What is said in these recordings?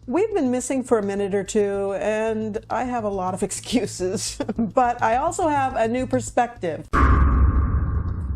We've been missing for a minute or two, and I have a lot of excuses, but I also have a new perspective.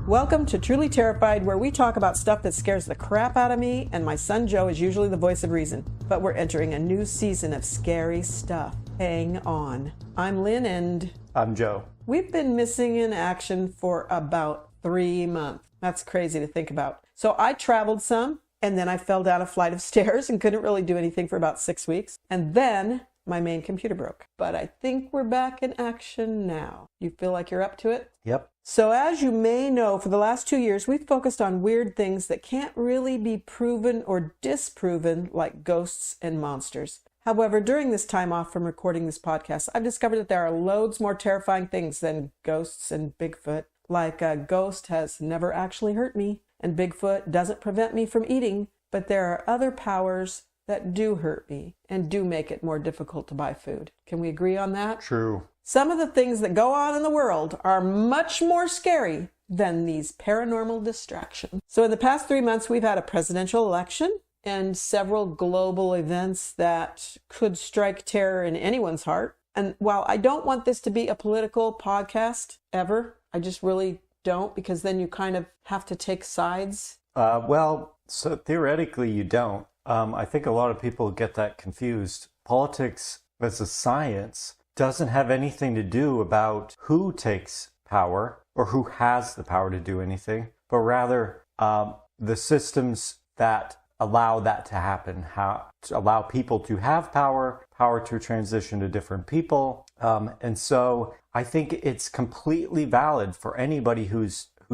Welcome to Truly Terrified, where we talk about stuff that scares the crap out of me, and my son Joe is usually the voice of reason. But we're entering a new season of scary stuff. Hang on. I'm Lynn, and I'm Joe. We've been missing in action for about 3 months. That's crazy to think about. So I traveled some, and then I fell down a flight of stairs and couldn't really do anything for about 6 weeks. And then my main computer broke. But I think we're back in action now. You feel like you're up to it? Yep. So as you may know, for the last 2 years, we've focused on weird things that can't really be proven or disproven, like ghosts and monsters. However, during this time off from recording this podcast, I've discovered that there are loads more terrifying things than ghosts and Bigfoot. Like a ghost has never actually hurt me, and Bigfoot doesn't prevent me from eating, but there are other powers that do hurt me and do make it more difficult to buy food. Can we agree on that? True. Some of the things that go on in the world are much more scary than these paranormal distractions. So in the past 3 months, we've had a presidential election and several global events that could strike terror in anyone's heart. And while I don't want this to be a political podcast ever, I just really don't, because then you kind of have to take sides. So theoretically you don't. I think a lot of people get that confused. Politics as a science doesn't have anything to do about who takes power or who has the power to do anything, but rather the systems that allow that to happen, how to allow people to have power to transition to different people. And so I think it's completely valid for anybody who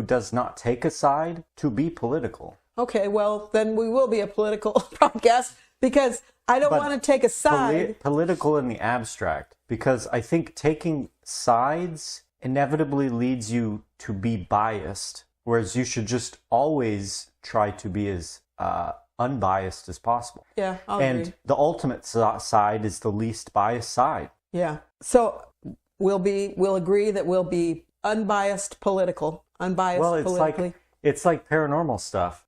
does not take a side to be political. Okay, well, then we will be a political podcast, because I don't want to take a side. Political in the abstract, because I think taking sides inevitably leads you to be biased, whereas you should just always try to be as unbiased as possible. Yeah, I'll agree. And the ultimate side is the least biased side. Yeah. So we'll agree that we'll be unbiased politically. It's like paranormal stuff.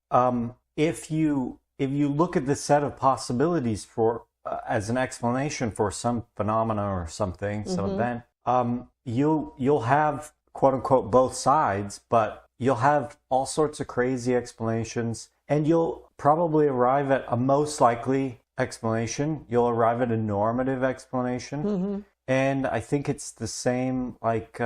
If you look at the set of possibilities for as an explanation for some phenomena or something, some event, you'll have quote unquote both sides, but you'll have all sorts of crazy explanations, and you'll probably arrive at a most likely explanation. You'll arrive at a normative explanation, and I think it's the same with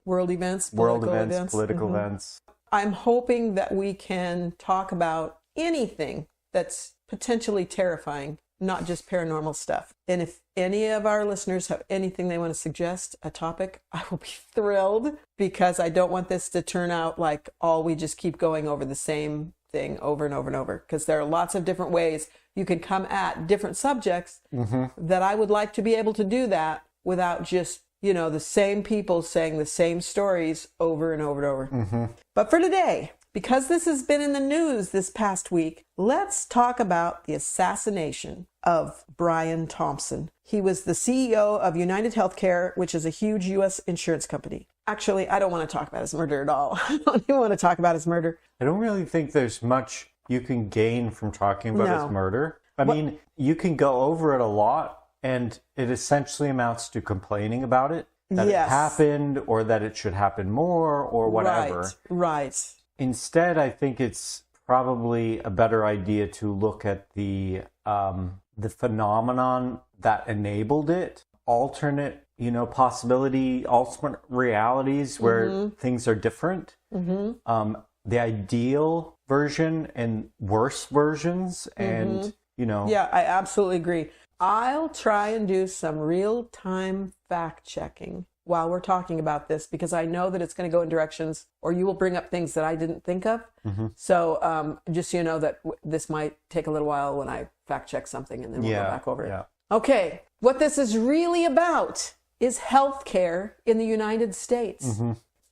world events, political events. I'm hoping that we can talk about anything that's potentially terrifying, not just paranormal stuff. And if any of our listeners have anything they want to suggest, a topic, I will be thrilled, because I don't want this to turn out like we just keep going over the same thing over and over and over, because there are lots of different ways you can come at different subjects that I would like to be able to do that without just the same people saying the same stories over and over and over. But for today, because this has been in the news this past week, let's talk about the assassination of Brian Thompson. He was the CEO of United Healthcare, which is a huge U.S. insurance company. Actually, I don't want to talk about his murder at all. I don't even want to talk about his murder. I don't really think there's much you can gain from talking about his murder. I mean, you can go over it a lot, and it essentially amounts to complaining about it, that it happened, or that it should happen more, or whatever. Right. Instead, I think it's probably a better idea to look at the phenomenon that enabled it, alternate realities where things are different, the ideal version and worse versions, and Yeah, I absolutely agree. I'll try and do some real-time fact-checking while we're talking about this, because I know that it's going to go in directions, or you will bring up things that I didn't think of. So just so you know that this might take a little while when I fact-check something, and then we'll go back over it. Okay, what this is really about is healthcare in the United States.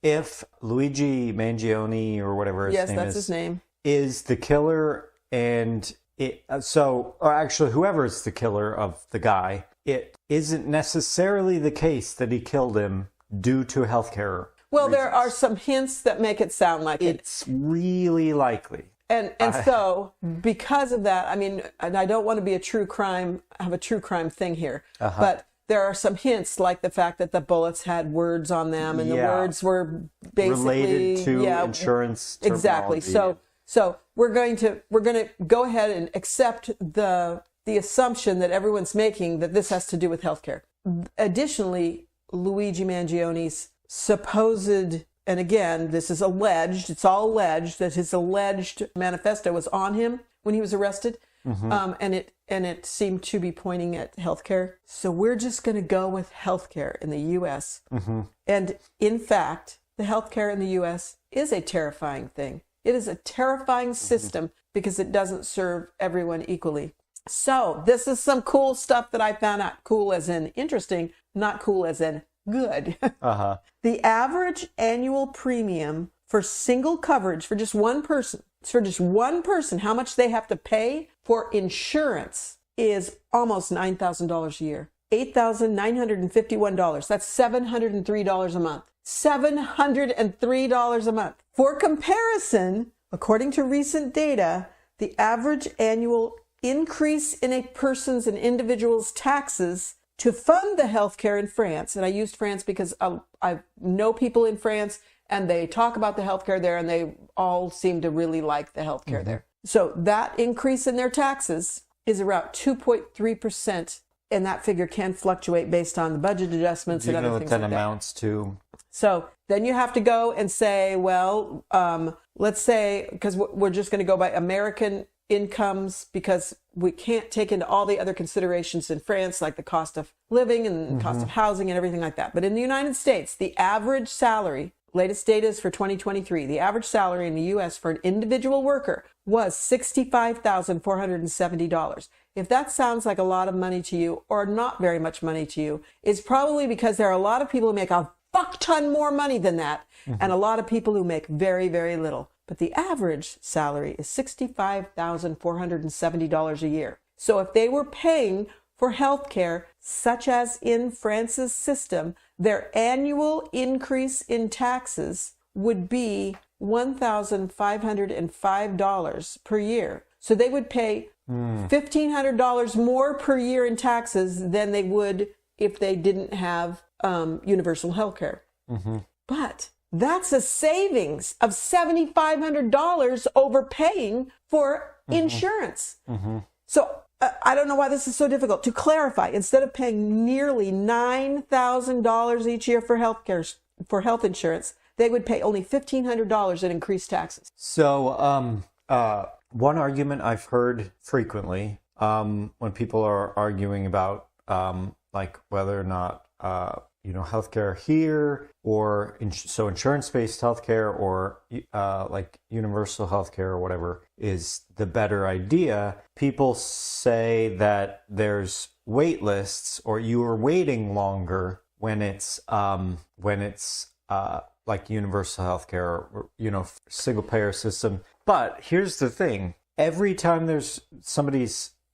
If Luigi Mangione, or whatever his name is the killer, and whoever's the killer of the guy, it isn't necessarily the case that he killed him due to healthcare. Well, there are some hints that make it sound like it's really likely. And so because of that, I mean, and I don't want to be have a true crime thing here, but there are some hints, like the fact that the bullets had words on them, and the words were basically related to insurance terminology. Exactly. So we're going to go ahead and accept the assumption that everyone's making that this has to do with healthcare. Additionally, Luigi Mangione's supposed, and again, this is alleged, it's all alleged, that his alleged manifesto was on him when he was arrested. And it seemed to be pointing at healthcare. So we're just going to go with healthcare in the U.S. And in fact, the healthcare in the U.S. is a terrifying thing. It is a terrifying system because it doesn't serve everyone equally. So this is some cool stuff that I found out. Cool as in interesting, not cool as in good. The average annual premium for single coverage for just one person, how much they have to pay for insurance is almost $9,000 a year. $8,951. That's $703 a month. $703 a month. For comparison, according to recent data, the average annual increase in a person's and individual's taxes to fund the healthcare in France, and I used France because I know people in France, and they talk about the healthcare there, and they all seem to really like the healthcare there. So that increase in their taxes is around 2.3%, and that figure can fluctuate based on the budget adjustments and other things like that. Do you know what that amounts to? So then you have to go and say, well, let's say, because we're just going to go by American incomes, because we can't take into all the other considerations in France, like the cost of living and the cost of housing and everything like that. But in the United States, the average salary, latest data is for 2023, the average salary in the U.S. for an individual worker was $65,470. If that sounds like a lot of money to you or not very much money to you, it's probably because there are a lot of people who make a fuck ton more money than that, and a lot of people who make very, very little. But the average salary is $65,470 a year. So if they were paying for health care, such as in France's system, their annual increase in taxes would be $1,505 per year. So they would pay $1,500 more per year in taxes than they would if they didn't have universal health care. But that's a savings of $7,500 over paying for insurance. So I don't know why this is so difficult. To clarify, instead of paying nearly $9,000 each year for health insurance, they would pay only $1,500 in increased taxes. So one argument I've heard frequently when people are arguing about like whether or not healthcare here, or insurance-based healthcare, or like universal healthcare or whatever is the better idea. People say that there's wait lists, or you are waiting longer when it's like universal healthcare or single payer system. But here's the thing: every time there's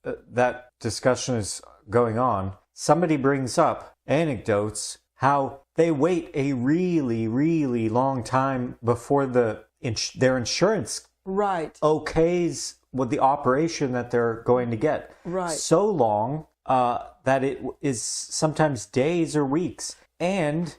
that discussion is going on, somebody brings up anecdotes how they wait a really, really long time before their insurance okays with the operation that they're going to get. So long that it is sometimes days or weeks. And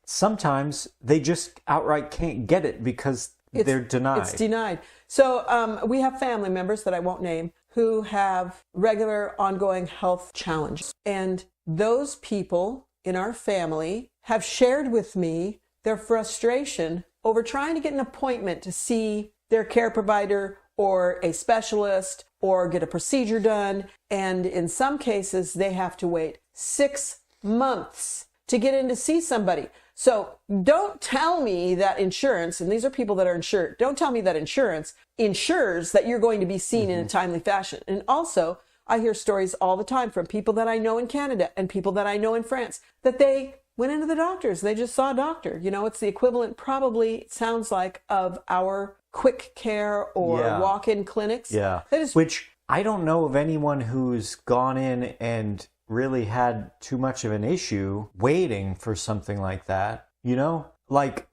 sometimes they just outright can't get it because they're denied. It's denied. So we have family members that I won't name who have regular ongoing health challenges. And those people in our family have shared with me their frustration over trying to get an appointment to see their care provider or a specialist or get a procedure done. And in some cases, they have to wait 6 months to get in to see somebody. So don't tell me that insurance, and these are people that are insured, don't tell me that insurance ensures that you're going to be seen in a timely fashion. And also, I hear stories all the time from people that I know in Canada and people that I know in France that they went into the doctors. They just saw a doctor. It's the equivalent, probably, it sounds like, of our quick care or walk-in clinics. Which I don't know of anyone who's gone in and really had too much of an issue waiting for something like that. Like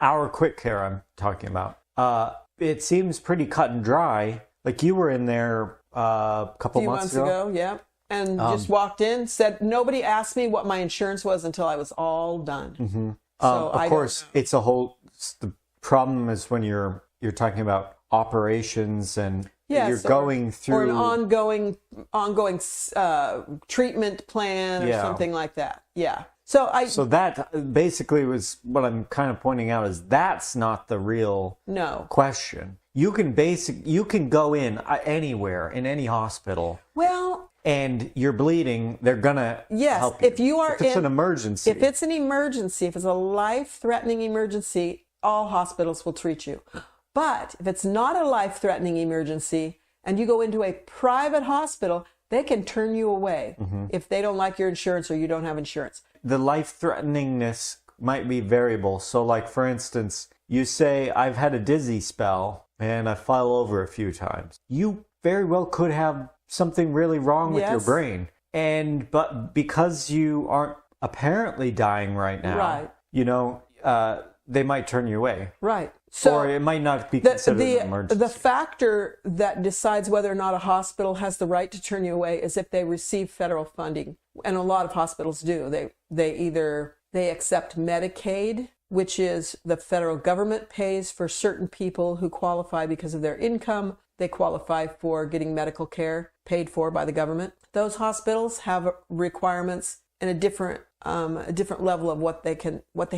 our quick care I'm talking about. it seems pretty cut and dry. Like you were in there a couple months ago. Yeah. And just walked in, said, nobody asked me what my insurance was until I was all done. Mm-hmm. So of course, it's a whole, the problem is when you're talking about operations and you're going through. Or an ongoing treatment plan or something like that. Yeah. So that basically was what I'm kind of pointing out is that's not the real question. You can go in anywhere in any hospital. Well, and you're bleeding, they're gonna help you. If it's an emergency. If it's an emergency, if it's a life-threatening emergency, all hospitals will treat you. But if it's not a life-threatening emergency and you go into a private hospital, they can turn you away if they don't like your insurance or you don't have insurance. The life-threateningness might be variable. So like, for instance, you say, I've had a dizzy spell and I fell over a few times. You very well could have something really wrong with your brain. But because you aren't apparently dying right now, they might turn you away. Right. So or it might not be considered an emergency. The factor that decides whether or not a hospital has the right to turn you away is if they receive federal funding. And a lot of hospitals do. They accept Medicaid, which is the federal government pays for certain people who qualify because of their income. They qualify for getting medical care paid for by the government. Those hospitals have requirements and a different level of what they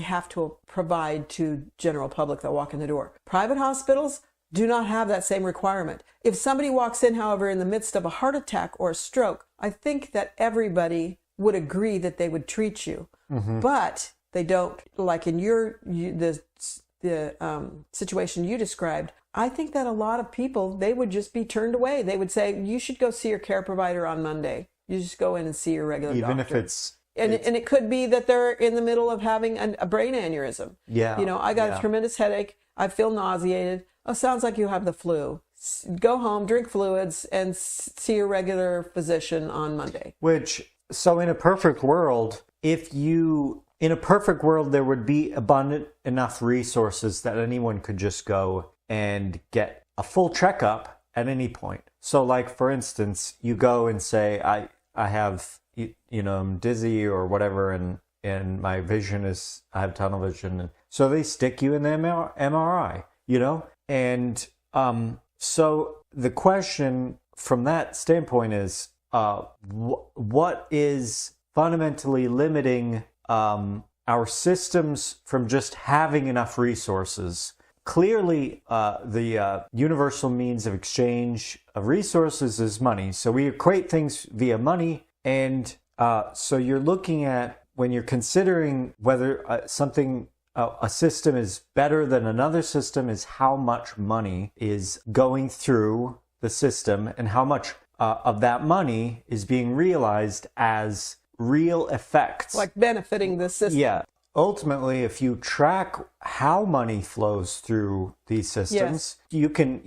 have to provide to general public that walk in the door. Private hospitals do not have that same requirement. If somebody walks in, however, in the midst of a heart attack or a stroke, I think that everybody would agree that they would treat you, but they don't. Like in the situation you described, I think that a lot of people, they would just be turned away. They would say, you should go see your care provider on Monday. You just go in and see your regular doctor. Even if it's... And it could be that they're in the middle of having a brain aneurysm. Yeah. I got a tremendous headache. I feel nauseated. Oh, sounds like you have the flu. Go home, drink fluids, and see your regular physician on Monday. So in a perfect world, there would be abundant enough resources that anyone could just go and get a full checkup at any point. So like, for instance, you go and say, I have, I'm dizzy or whatever, and my vision is, I have tunnel vision. And so they stick you in the MRI, and so the question from that standpoint is, what is fundamentally limiting our systems from just having enough resources? Clearly, the universal means of exchange of resources is money. So we equate things via money. And so you're looking at, when you're considering whether a system is better than another system, is how much money is going through the system and how much of that money is being realized as real effects. Like benefiting the system. Yeah. Ultimately, if you track how money flows through these systems, you can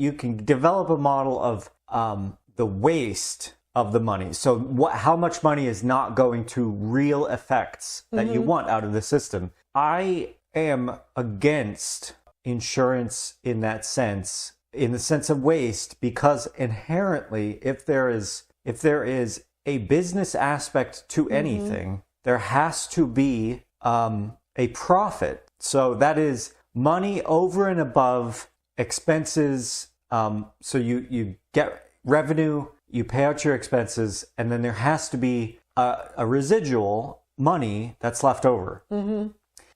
develop a model of the waste of the money. So how much money is not going to real effects that you want out of the system. I am against insurance in that sense, in the sense of waste, because inherently, if there is a business aspect to anything, there has to be a profit. So that is money over and above expenses. So you get revenue, you pay out your expenses, and then there has to be a residual money that's left over.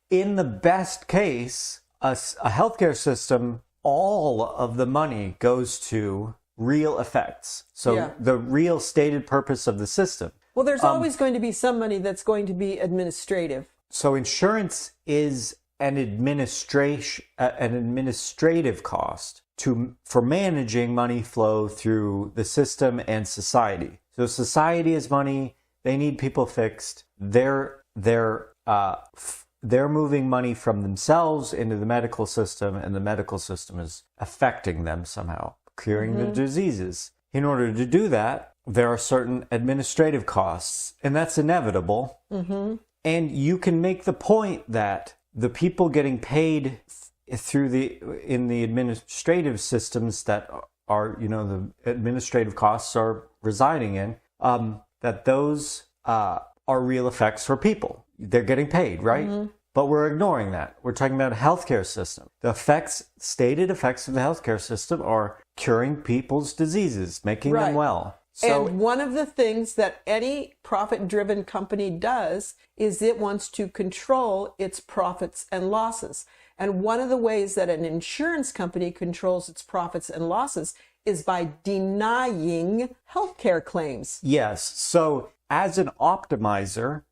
In the best case, a healthcare system, all of the money goes to real effects. So the real stated purpose of the system. Well, there's always going to be some money that's going to be administrative. So insurance is an administrative cost for managing money flow through the system and society. So society is money. They need people fixed. They're moving money from themselves into the medical system, and the medical system is affecting them somehow, curing the diseases. In order to do that, there are certain administrative costs, and that's inevitable. And you can make the point that the people getting paid in the administrative systems that are, the administrative costs are residing in, that those are real effects for people. They're getting paid, right? Mm-hmm. But we're ignoring that. We're talking about a healthcare system. The stated effects of the healthcare system are curing people's diseases, making them well. So, and one of the things that any profit-driven company does is it wants to control its profits and losses. And one of the ways that an insurance company controls its profits and losses is by denying healthcare claims. Yes. So as an optimizer,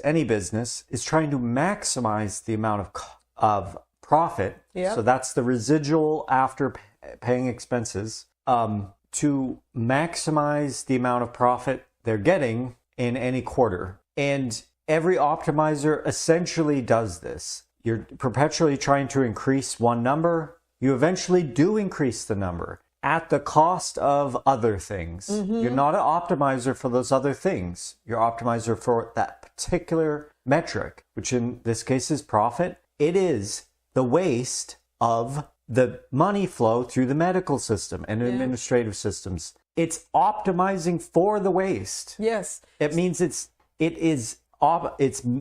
any business is trying to maximize the amount of profit. Yep. So that's the residual after paying expenses, to maximize the amount of profit they're getting in any quarter. And every optimizer essentially does this. You're perpetually trying to increase one number. You eventually do increase the number at the cost of other things. Mm-hmm. You're not an optimizer for those other things. You're an optimizer for that particular metric, which in this case is profit. It is the waste of the money flow through the medical system and administrative systems. It's optimizing for the waste. Yes. It means it's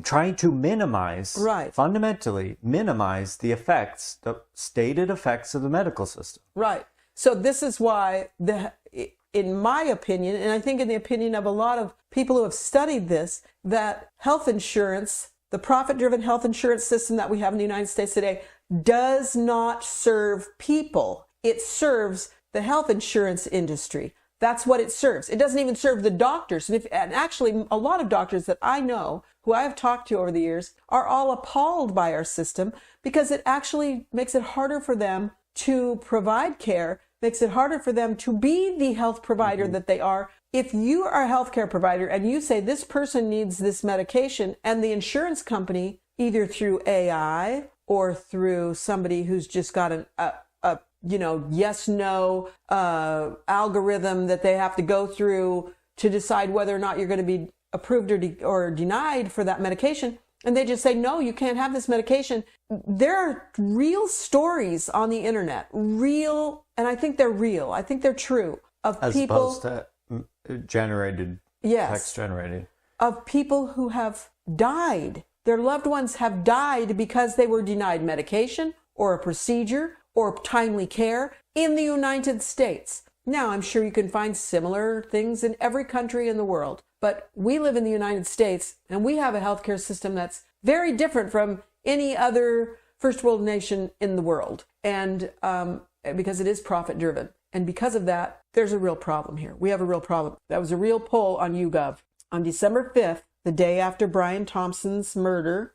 trying to minimize, fundamentally minimize the stated effects of the medical system. Right. So this is why, in my opinion, and I think in the opinion of a lot of people who have studied this, that health insurance, the profit-driven health insurance system that we have in the United States today, does not serve people. It serves the health insurance industry. That's what it serves. It doesn't even serve the doctors. And actually, a lot of doctors that I know, who I have talked to over the years, are all appalled by our system because it actually makes it harder for them to provide care, makes it harder for them to be the health provider that they are. If you are a healthcare provider and you say this person needs this medication, and the insurance company, either through AI or through somebody who's just got a yes-no algorithm that they have to go through to decide whether or not you're going to be approved or denied for that medication, and they just say, no, you can't have this medication. There are real stories on the internet, and I think they're real. I think they're true, of as people... As opposed to generated, text generated. Of people who have died. Their loved ones have died because they were denied medication or a procedure or timely care in the United States. Now, I'm sure you can find similar things in every country in the world, but we live in the United States and we have a healthcare system that's very different from any other first world nation in the world. And because it is profit driven. And because of that, there's a real problem here. We have a real problem. That was a real poll on YouGov. On December 5th, the day after Brian Thompson's murder,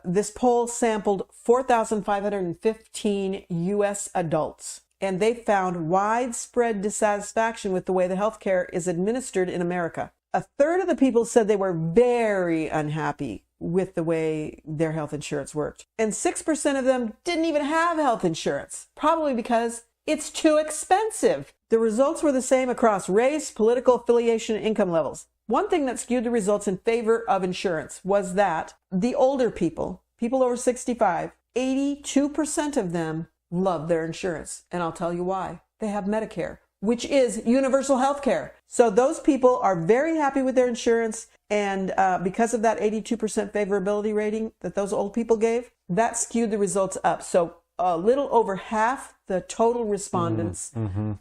this poll sampled 4,515 U.S. adults, and they found widespread dissatisfaction with the way the healthcare is administered in America. A third of the people said they were very unhappy with the way their health insurance worked. And 6% of them didn't even have health insurance, probably because it's too expensive. The results were the same across race, political affiliation, and income levels. One thing that skewed the results in favor of insurance was that the older people over 65, 82% of them love their insurance. And I'll tell you why. They have Medicare, which is universal health care. So those people are very happy with their insurance. And because of that 82% favorability rating that those old people gave, that skewed the results up. So a little over half the total respondents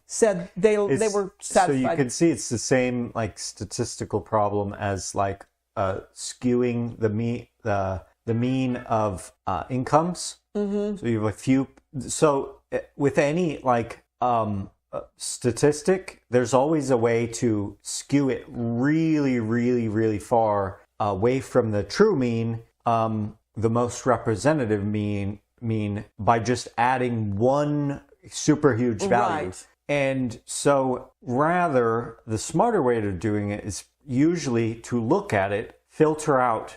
said they were satisfied. So you can see it's the same statistical problem as skewing the mean of incomes. So you have a few. So with any statistic, there's always a way to skew it really, really, really far away from the true mean, the most representative mean by just adding one super huge value. Right. And so rather, the smarter way of doing it is usually to look at it, filter out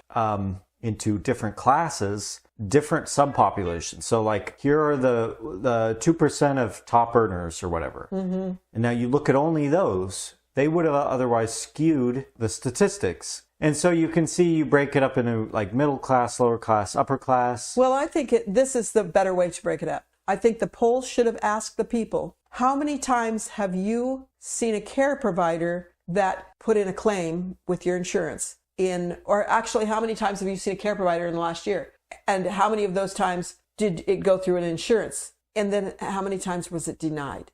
into different classes, different subpopulations. So here are the 2% of top earners or whatever. And now you look at only those. They would have otherwise skewed the statistics. And so you can see you break it up into like middle class, lower class, upper class. Well, I think this is the better way to break it up. I think the poll should have asked the people, how many times have you seen a care provider that put in a claim with your insurance? Or actually, how many times have you seen a care provider in the last year? And how many of those times did it go through an insurance? And then how many times was it denied?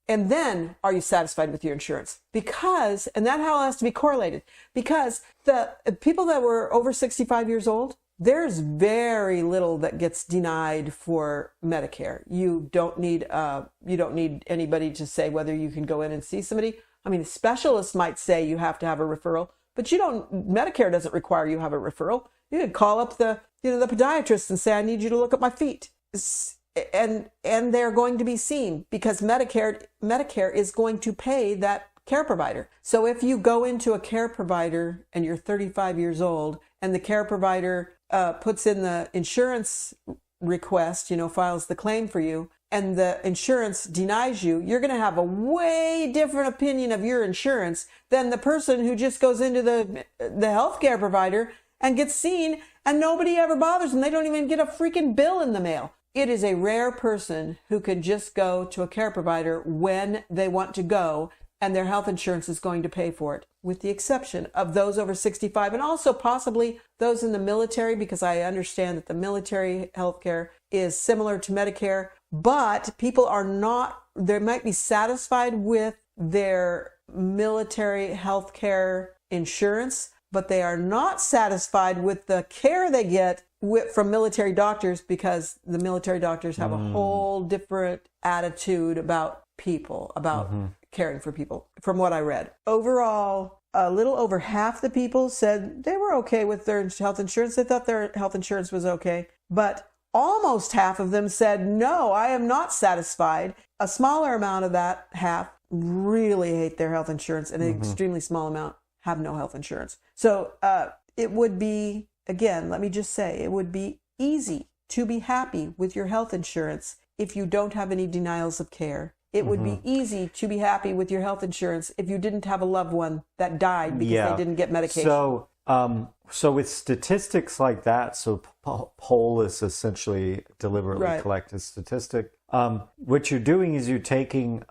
And then are you satisfied with your insurance? And that how has to be correlated. Because the people that were over 65 years old, there's very little that gets denied for Medicare. You don't need anybody to say whether you can go in and see somebody. I mean, specialists might say you have to have a referral, but Medicare doesn't require you have a referral. You can call up the podiatrist and say, I need you to look at my feet. And they're going to be seen because Medicare is going to pay that care provider. So if you go into a care provider and you're 35 years old and the care provider puts in the insurance request, files the claim for you, and the insurance denies you, you're going to have a way different opinion of your insurance than the person who just goes into the healthcare provider and gets seen and nobody ever bothers them. They don't even get a freaking bill in the mail. It is a rare person who can just go to a care provider when they want to go and their health insurance is going to pay for it, with the exception of those over 65 and also possibly those in the military, because I understand that the military healthcare is similar to Medicare, but people they might be satisfied with their military healthcare insurance, but they are not satisfied with the care they get from military doctors, because the military doctors have a whole different attitude about people, about caring for people, from what I read. Overall, a little over half the people said they were okay with their health insurance. They thought their health insurance was okay. But almost half of them said, no, I am not satisfied. A smaller amount of that half really hate their health insurance, and an extremely small amount have no health insurance. So it would be, again, let me just say, it would be easy to be happy with your health insurance if you don't have any denials of care. It would be easy to be happy with your health insurance if you didn't have a loved one that died because they didn't get medication. So with statistics like that, so poll is essentially deliberately collected statistic. What you're doing is you're taking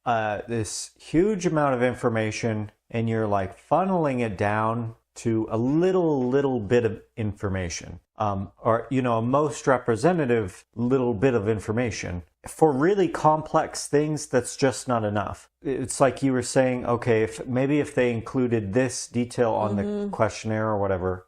this huge amount of information and you're like funneling it down to a little bit of information, or a most representative little bit of information. For really complex things, that's just not enough. It's like you were saying, okay, if they included this detail on the questionnaire or whatever,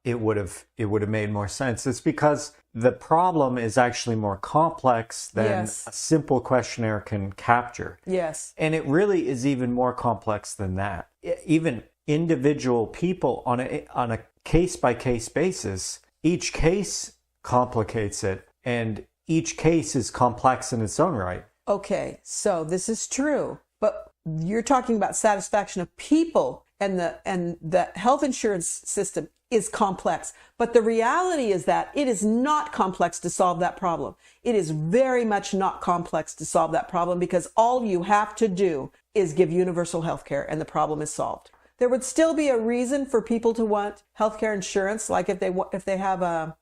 it would have made more sense. It's because the problem is actually more complex than a simple questionnaire can capture. Yes. And it really is even more complex than that. Even individual people on a case-by-case basis, each case complicates it, and each case is complex in its own right. Okay, so this is true, but you're talking about satisfaction of people, and the health insurance system is complex. But the reality is that it is not complex to solve that problem. It is very much not complex to solve that problem, because all you have to do is give universal health care and the problem is solved. There would still be a reason for people to want healthcare insurance, like if they have a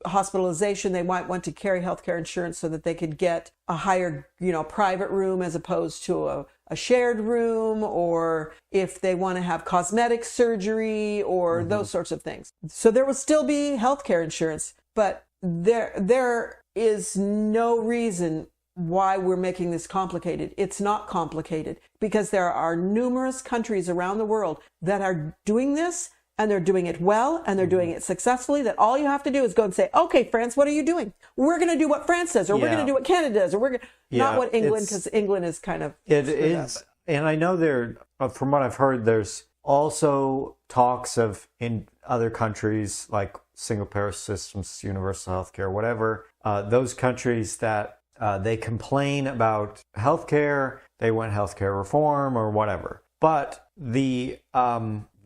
hospitalization, they might want to carry healthcare insurance so that they could get a higher, private room as opposed to a shared room, or if they want to have cosmetic surgery or those sorts of things. So there will still be healthcare insurance, but there is no reason why we're making this complicated. It's not complicated, because there are numerous countries around the world that are doing this, and they're doing it well, and they're doing it successfully, that all you have to do is go and say, okay, France, what are you doing? We're going to do what France does, or we're going to do what Canada does, or not what England, because England is kind of... It is, and I know from what I've heard, there's also talks of, in other countries, like single-payer systems, universal healthcare, whatever, those countries that they complain about healthcare, they want healthcare reform or whatever. But the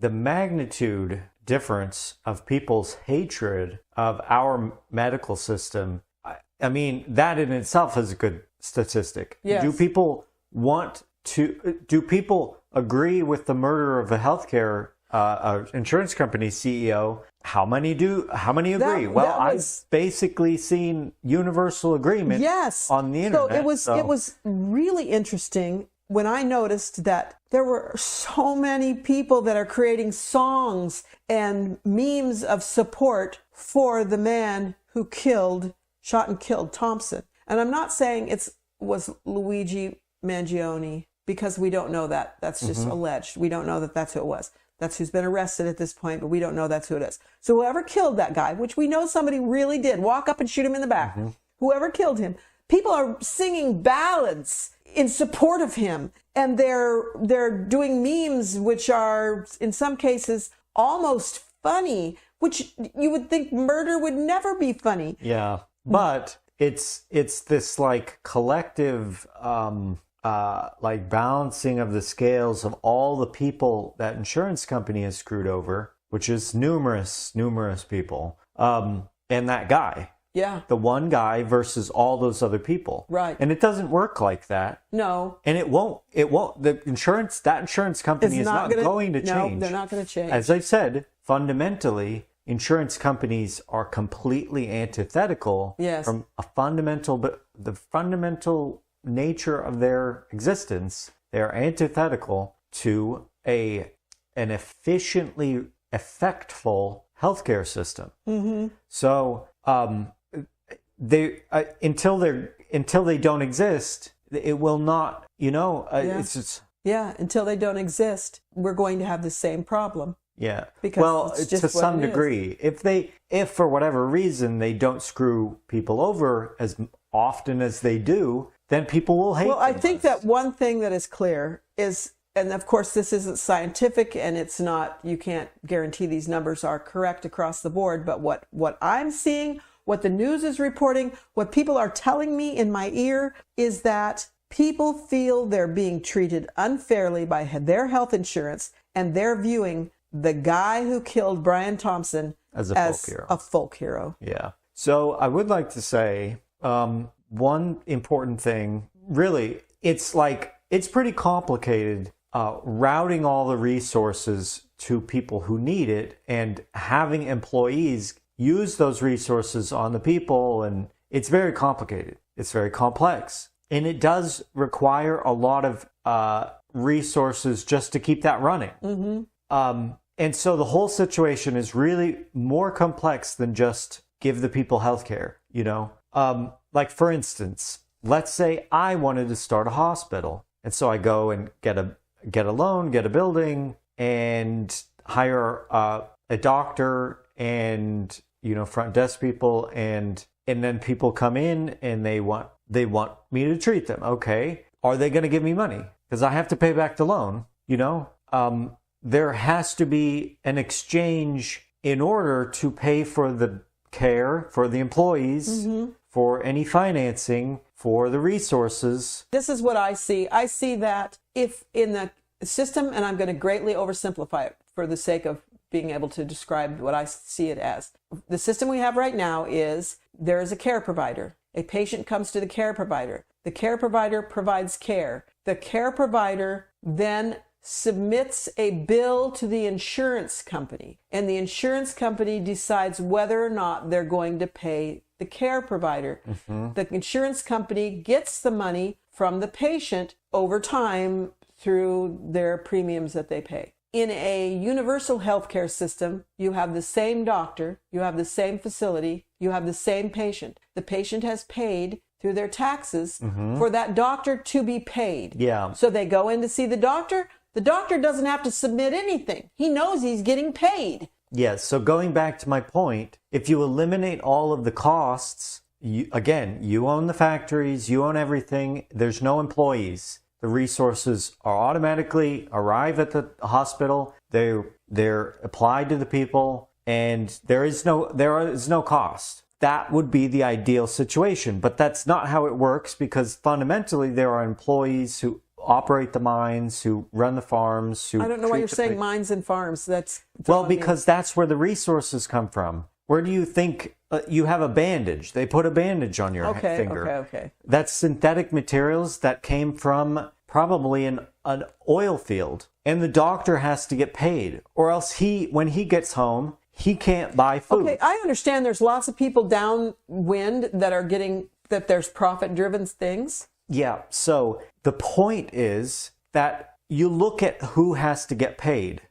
magnitude difference of people's hatred of our medical system, I mean, that in itself is a good statistic. Yes. Do people agree with the murder of a healthcare insurance company CEO, how many agree? I've basically seen universal agreement on the internet. So it was really interesting when I noticed that there were so many people that are creating songs and memes of support for the man who shot and killed Thompson. And I'm not saying it was Luigi Mangione, because we don't know that. That's just alleged. We don't know that that's who it was. That's who's been arrested at this point, but we don't know that's who it is. So whoever killed that guy, which we know somebody really did, walk up and shoot him in the back. Whoever killed him, people are singing ballads in support of him. And they're doing memes, which are, in some cases, almost funny, which you would think murder would never be funny. Yeah, but it's this like collective like balancing of the scales of all the people that insurance company has screwed over, which is numerous people, and that guy. Yeah. The one guy versus all those other people. Right. And it doesn't work like that. No. And it won't. That insurance company is not going to change. No, they're not going to change. As I said, fundamentally, insurance companies are completely antithetical from the fundamental nature of their existence. They are antithetical to an efficiently effectful healthcare system. So, they until they don't exist, it will not. It's just until they don't exist, we're going to have the same problem. Yeah. Because it's just to some degree, if for whatever reason they don't screw people over as often as they do, then people will hate them. I think that one thing that is clear is, and of course this isn't scientific and it's not, you can't guarantee these numbers are correct across the board, but what I'm seeing, what the news is reporting, what people are telling me in my ear is that people feel they're being treated unfairly by their health insurance, and they're viewing the guy who killed Brian Thompson as a folk hero. Yeah. So I would like to say one important thing, really, it's pretty complicated routing all the resources to people who need it and having employees use those resources on the people. And it's very complicated. It's very complex. And it does require a lot of resources just to keep that running. And so the whole situation is really more complex than just give the people healthcare, Like, for instance, let's say I wanted to start a hospital. And so I go and get a loan, get a building, and hire a doctor and, front desk people. And then people come in and they want me to treat them. Okay. Are they going to give me money? Because I have to pay back the loan, There has to be an exchange in order to pay for the care, for the employees, for any financing, for the resources. This is what I see. I see that if in the system, and I'm going to greatly oversimplify it for the sake of being able to describe what I see it as. The system we have right now is there is a care provider. A patient comes to the care provider. The care provider provides care. The care provider then submits a bill to the insurance company, and the insurance company decides whether or not they're going to pay the care provider. The insurance company gets the money from the patient over time through their premiums that they pay. In a universal healthcare system, you have the same doctor, you have the same facility, you have the same patient. The patient has paid through their taxes for that doctor to be paid. Yeah. So they go in to see the doctor. The doctor doesn't have to submit anything. He knows he's getting paid. Yes. So going back to my point, if you eliminate all of the costs, you own the factories, you own everything. There's no employees. The resources are automatically arrive at the hospital. They're applied to the people, and there is no cost. That would be the ideal situation, but that's not how it works, because fundamentally there are employees who operate the mines, who run the farms, who... I don't know why you're saying mines and farms. Because that's where the resources come from. Where do you think you have a bandage? They put a bandage on your finger. Okay. That's synthetic materials that came from probably in an oil field, and the doctor has to get paid, or else when he gets home, he can't buy food. Okay, I understand there's lots of people downwind that are that there's profit-driven things. Yeah, so the point is that you look at who has to get paid.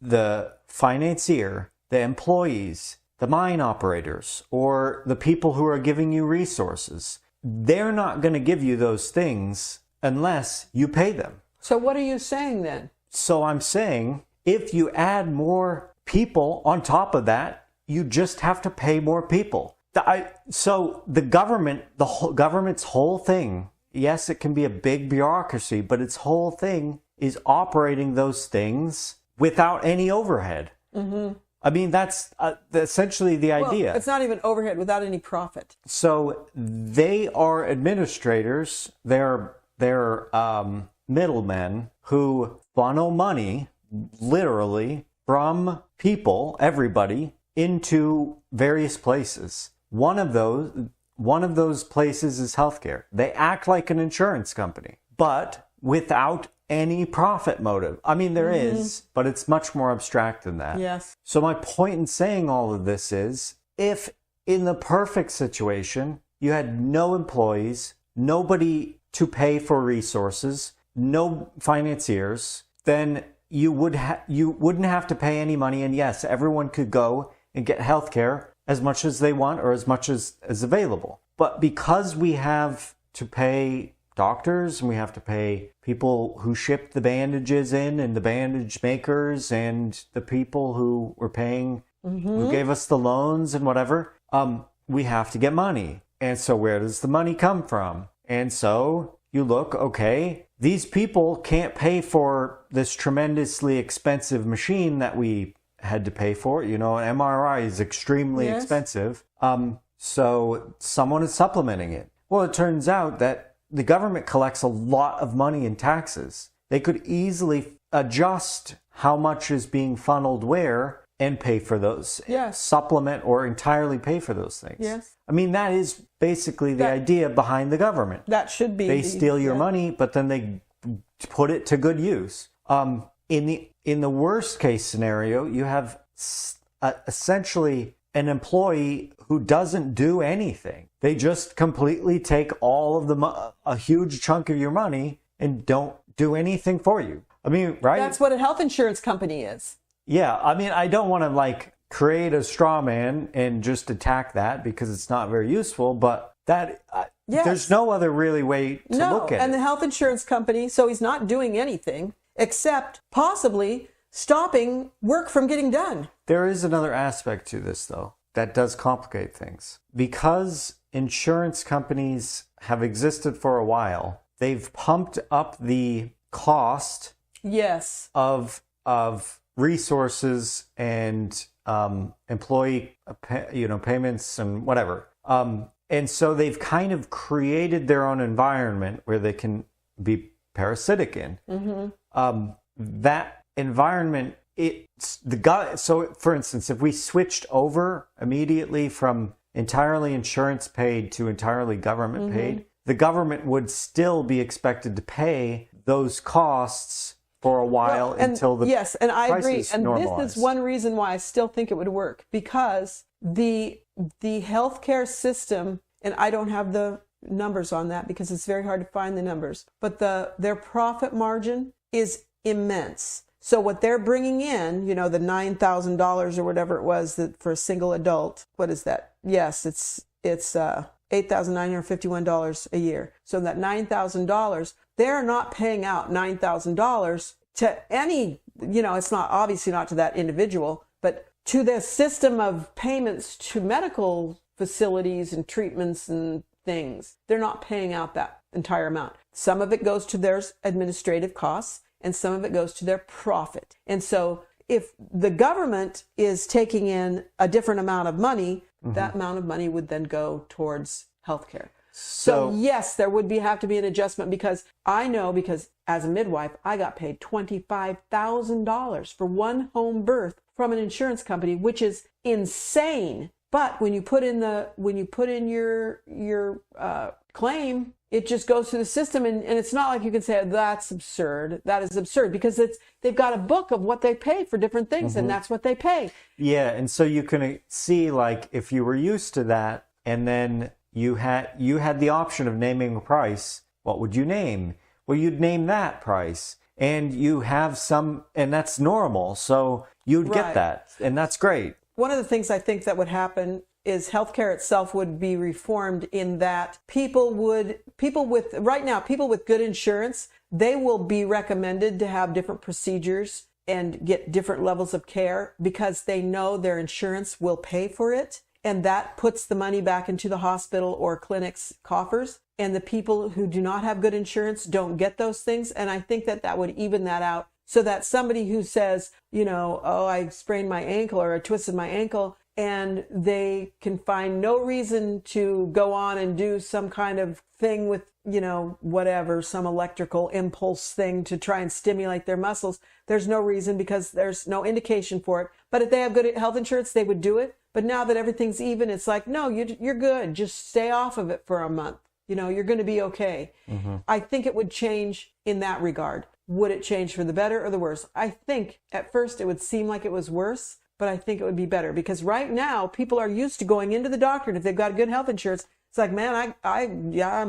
The financier, the employees, the mine operators, or the people who are giving you resources. They're not going to give you those things unless you pay them. So what are you saying then? So I'm saying if you add more people on top of that, you just have to pay more people. So the government's whole thing, yes, it can be a big bureaucracy, but its whole thing is operating those things without any overhead. Mm-hmm. I mean, that's essentially the idea. It's not even overhead, without any profit. So they are administrators. They're middlemen who funnel money, literally, from people, everybody, into various places. One of those places is healthcare. They act like an insurance company, but without any profit motive. I mean, there is, but it's much more abstract than that. Yes. So my point in saying all of this is, if in the perfect situation, you had no employees, nobody to pay for resources, no financiers, then you wouldn't have to pay any money. And yes, everyone could go and get healthcare as much as they want or as much as is available. But because we have to pay doctors and we have to pay people who ship the bandages in and the bandage makers and the people who were paying, who gave us the loans and whatever, we have to get money. And so where does the money come from? And so you look, okay, these people can't pay for this tremendously expensive machine that we had to pay for. You know, an MRI is extremely expensive. So someone is supplementing it. Well, it turns out that the government collects a lot of money in taxes. They could easily adjust how much is being funneled where and pay for those. Yes. Supplement or entirely pay for those things. Yes. I mean, that is basically the idea behind the government. That should be. They steal your money, but then they put it to good use. In the worst case scenario, you have essentially an employee who doesn't do anything. They just completely take all of a huge chunk of your money and don't do anything for you. I mean, right? That's what a health insurance company is. Yeah, I mean, I don't want to create a straw man and just attack that because it's not very useful, but that there's no other really way to look at it. And the health insurance company, so he's not doing anything except possibly stopping work from getting done. There is another aspect to this, though, that does complicate things. Because insurance companies have existed for a while, they've pumped up the cost of resources and employee payments and whatever. And so they've kind of created their own environment where they can be parasitic in. Mm-hmm. That environment, so for instance, if we switched over immediately from entirely insurance paid to entirely government paid, the government would still be expected to pay those costs for a while until the yes, and I agree. And normalize. This is one reason why I still think it would work, because the healthcare system, and I don't have the numbers on that because it's very hard to find the numbers, but their profit margin is immense. So what they're bringing in, the $9,000 or whatever it was that for a single adult, what is that? Yes, it's $8,951 a year. So that $9,000, they're not paying out $9,000 to any, it's not obviously not to that individual, but to the system of payments to medical facilities and treatments and things. They're not paying out that entire amount. Some of it goes to their administrative costs, and some of it goes to their profit. And so if the government is taking in a different amount of money, that amount of money would then go towards healthcare. So yes, there would have to be an adjustment, because I know, because as a midwife, I got paid $25,000 for one home birth from an insurance company, which is insane. But when you put in your claim, it just goes through the system, and it's not like you can say, that's absurd. That is absurd, because they've got a book of what they pay for different things, and that's what they pay. Yeah, and so you can see, like, if you were used to that, and then you had the option of naming a price, what would you name? Well, you'd name that price, and you have some, and that's normal, so you'd get that, and that's great. One of the things I think that would happen is healthcare itself would be reformed in that people with good insurance, they will be recommended to have different procedures and get different levels of care because they know their insurance will pay for it. And that puts the money back into the hospital or clinic's coffers. And the people who do not have good insurance don't get those things. And I think that would even that out so that somebody who says, oh, I sprained my ankle or I twisted my ankle, and they can find no reason to go on and do some kind of thing with, whatever, some electrical impulse thing to try and stimulate their muscles. There's no reason because there's no indication for it. But if they have good health insurance, they would do it. But now that everything's even, it's like, no, you're good. Just stay off of it for a month. You're going to be okay. Mm-hmm. I think it would change in that regard. Would it change for the better or the worse? I think at first it would seem like it was worse, but I think it would be better because right now people are used to going into the doctor, and if they've got good health insurance, it's like, man,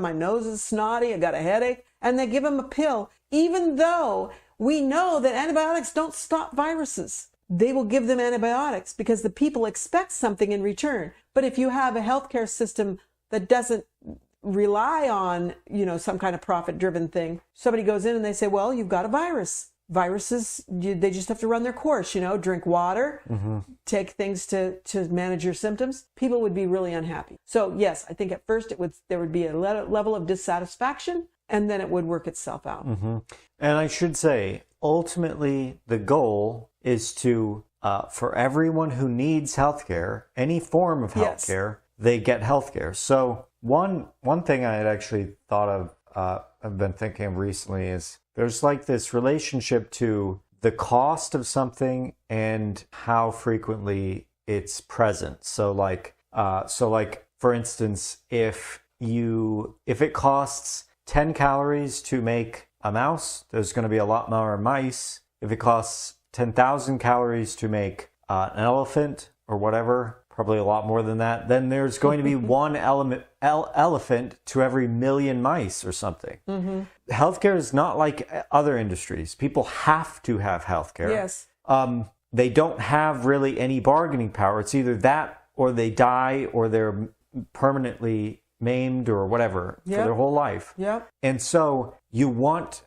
my nose is snotty, I got a headache, and they give them a pill, even though we know that antibiotics don't stop viruses. They will give them antibiotics because the people expect something in return. But if you have a healthcare system that doesn't rely on, some kind of profit-driven thing, somebody goes in and they say, well, you've got a virus. Viruses, they just have to run their course, drink water, take things to manage your symptoms. People would be really unhappy. So yes, I think at first there would be a level of dissatisfaction, and then it would work itself out. Mm-hmm. And I should say, ultimately, the goal is to, for everyone who needs healthcare, any form of healthcare, they get healthcare. So one thing I had actually thought of, I've been thinking of recently is there's like this relationship to the cost of something and how frequently it's present. So like for instance, if it costs 10 calories to make a mouse, there's going to be a lot more mice. If it costs 10,000 calories to make an elephant or whatever, probably a lot more than that, then there's going to be one elephant to every million mice or something. Mm-hmm. Healthcare is not like other industries. People have to have healthcare. Yes. They don't have really any bargaining power. It's either that or they die or they're permanently maimed or whatever for their whole life. Yep. And so you want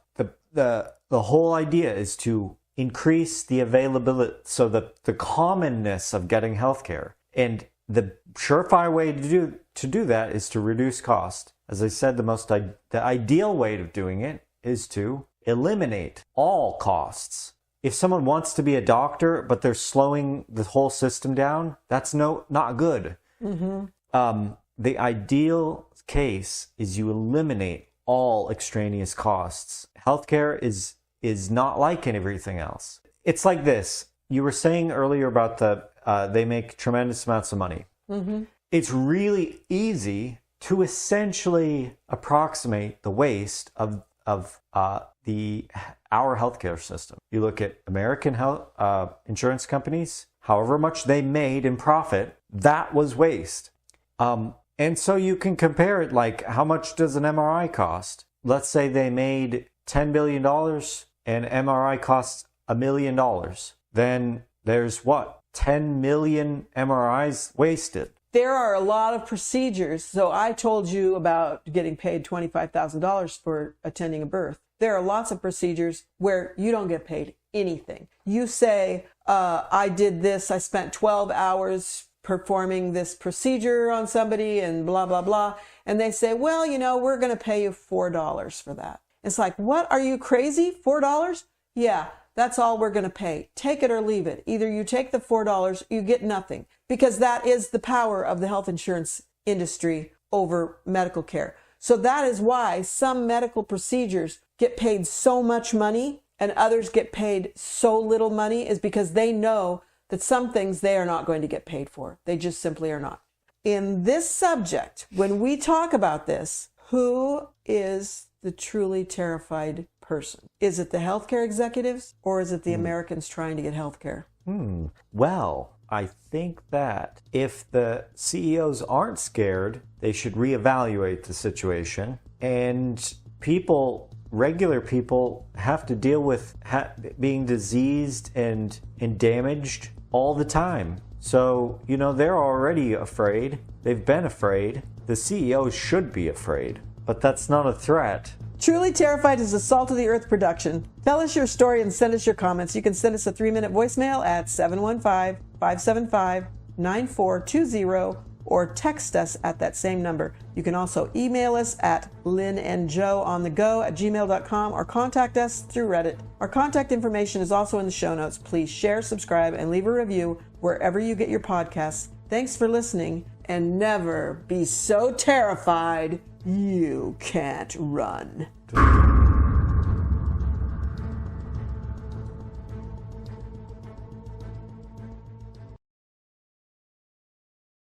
the whole idea is to increase the availability, so the commonness of getting healthcare. And the surefire way to do that is to reduce cost. As I said, the ideal way of doing it is to eliminate all costs. If someone wants to be a doctor, but they're slowing the whole system down, that's not good. Mm-hmm. The ideal case is you eliminate all extraneous costs. Healthcare is not like everything else. It's like this. You were saying earlier about they make tremendous amounts of money. Mm-hmm. It's really easy to essentially approximate the waste of our healthcare system. You look at American health insurance companies, however much they made in profit, that was waste. And so you can compare it, like how much does an MRI cost? Let's say they made $10 billion and MRI costs $1 million. Then there's 10 million MRIs wasted. There are a lot of procedures. So I told you about getting paid $25,000 for attending a birth. There are lots of procedures where you don't get paid anything. You say, I did this, I spent 12 hours performing this procedure on somebody and blah, blah, blah. And they say, well, we're going to pay you $4 for that. It's like, what? Are you crazy? $4? Yeah. That's all we're going to pay. Take it or leave it. Either you take the $4, you get nothing, because that is the power of the health insurance industry over medical care. So that is why some medical procedures get paid so much money and others get paid so little money, is because they know that some things they are not going to get paid for. They just simply are not. In this subject, when we talk about this, who is the truly terrified person? Is it the healthcare executives or is it the Americans trying to get healthcare? Well, I think that if the CEOs aren't scared, they should reevaluate the situation. And regular people have to deal with being diseased and damaged all the time. So, they're already afraid. They've been afraid. The CEOs should be afraid. But that's not a threat. Truly Terrified is a Salt of the Earth production. Tell us your story and send us your comments. You can send us a 3-minute voicemail at 715-575-9420 or text us at that same number. You can also email us at lynnandjoeonthego@gmail.com or contact us through Reddit. Our contact information is also in the show notes. Please share, subscribe, and leave a review wherever you get your podcasts. Thanks for listening, and never be so terrified you can't run.